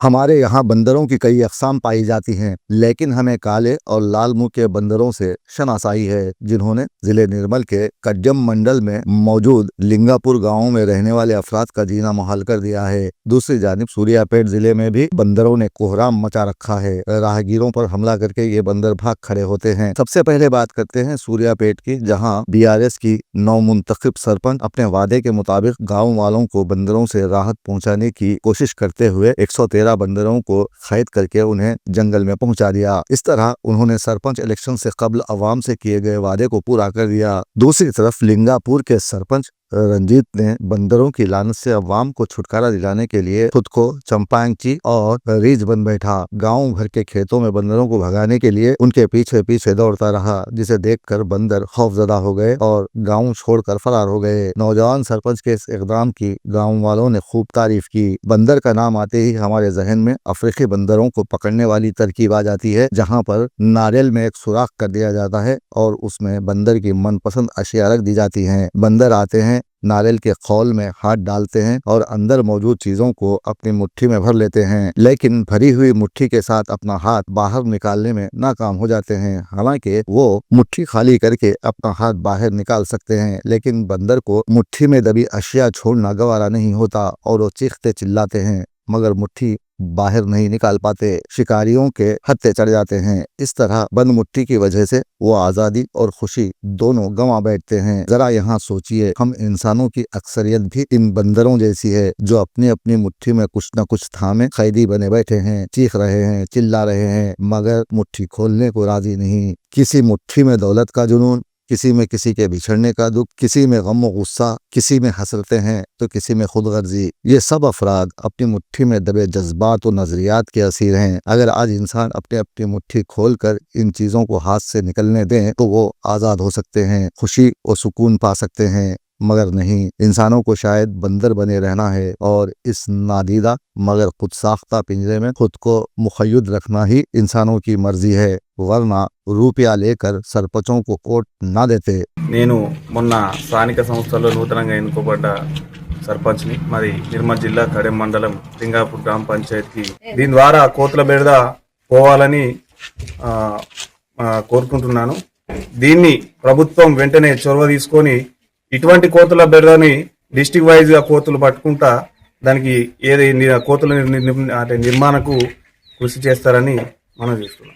हमारे यहाँ बंदरों की कई अक़साम पाई जाती हैं, लेकिन हमें काले और लाल मुंह के बंदरों से शनासाई है, जिन्होंने जिले निर्मल के कड्डम मंडल में मौजूद लिंगापुर गांव में रहने वाले अफराद का जीना मुहाल कर दिया है। दूसरी जानिब सूर्यापेट जिले में भी बंदरों ने कोहराम मचा रखा है। राहगीरों पर हमला करके ये बंदर भाग खड़े होते हैं। सबसे पहले बात करते हैं सूर्यापेट की, जहाँ BRS की नवमुंतखब सरपंच अपने वादे के मुताबिक गाँव वालों को बंदरों से राहत पहुँचाने की कोशिश करते हुए 113 बंदरों को कैद करके उन्हें जंगल में पहुंचा दिया। इस तरह उन्होंने सरपंच इलेक्शन से कबल अवाम से किए गए वादे को पूरा कर दिया। दूसरी तरफ लिंगापुर के सरपंच रंजीत ने बंदरों की लानत से अवाम को छुटकारा दिलाने के लिए खुद को चंपांगची और रीछ बन बैठा। गांव भर के खेतों में बंदरों को भगाने के लिए उनके पीछे पीछे दौड़ता रहा, जिसे देखकर बंदर खौफजदा हो गए और गांव छोड़कर फरार हो गए। नौजवान सरपंच के इस इकदाम की गांव वालों ने खूब तारीफ की। बंदर का नाम आते ही हमारे जहन में अफ्रीकी बंदरों को पकड़ने वाली तरकीब आ जाती है, जहाँ पर नारियल में एक सुराख कर दिया जाता है और उसमें बंदर की मनपसंद अशिया रख दी जाती हैं। बंदर आते हैं, नारियल के खौल में हाथ डालते हैं और अंदर मौजूद चीजों को अपनी मुट्ठी में भर लेते हैं, लेकिन भरी हुई मुट्ठी के साथ अपना हाथ बाहर निकालने में नाकाम हो जाते हैं। हालांकि वो मुट्ठी खाली करके अपना हाथ बाहर निकाल सकते हैं, लेकिन बंदर को मुट्ठी में दबी अशिया छोड़ना गवारा नहीं होता और वो चीखते चिल्लाते हैं, मगर मुट्ठी बाहर नहीं निकाल पाते। शिकारियों के हत्थे चढ़ जाते हैं। इस तरह बंद मुट्ठी की वजह से वो आजादी और खुशी दोनों गंवा बैठते हैं। जरा यहाँ सोचिए, हम इंसानों की अक्सरियत भी इन बंदरों जैसी है, जो अपनी अपनी मुट्ठी में कुछ न कुछ थामे कैदी बने बैठे हैं, चीख रहे हैं, चिल्ला रहे हैं, मगर मुट्ठी खोलने को राजी नहीं। किसी मुट्ठी में दौलत का जुनून, किसी में किसी के बिछड़ने का दुख, किसी में गम और गुस्सा, किसी में हसरतें हैं तो किसी में खुदगर्जी। ये सब अफराद अपनी मुट्ठी में दबे जज्बात और नजरियात के असीर हैं। अगर आज इंसान अपने अपनी मुट्ठी खोलकर इन चीजों को हाथ से निकलने दें तो वो आजाद हो सकते हैं, खुशी और सुकून पा सकते हैं, मगर नहीं, इंसानों को शायद बंदर बने रहना है और इस नादीदा मगर खुद साख्ता पिंजरे में खुद को मुखय्यद रखना ही इंसानों की मर्जी है, वरना రూపాయ లేకర్ సర్పంచోं को కోట్ నా देते। నేను మొన్న స్థానిక సంస్థల్లో నూతనంగా ఎన్నుకోబడ్డ సర్పంచ్ని, మరి నిర్మల్ జిల్లా కడెం మండలం లింగాపూర్ గ్రామ పంచాయతీకి దీని ద్వారా కోతుల బెడద పోవాలని కోరుకుంటున్నాను। దీన్ని ప్రభుత్వం వెంటనే చొరవ తీసుకొని ఇటువంటి కోతుల బెడదని డిస్ట్రిక్ట్ వైజ్ గా కోతులు పట్టుకుంటా దానికి ఏది కోతుల నిర్మాణకు కృషి చేస్తారని మనం చేస్తున్నాం।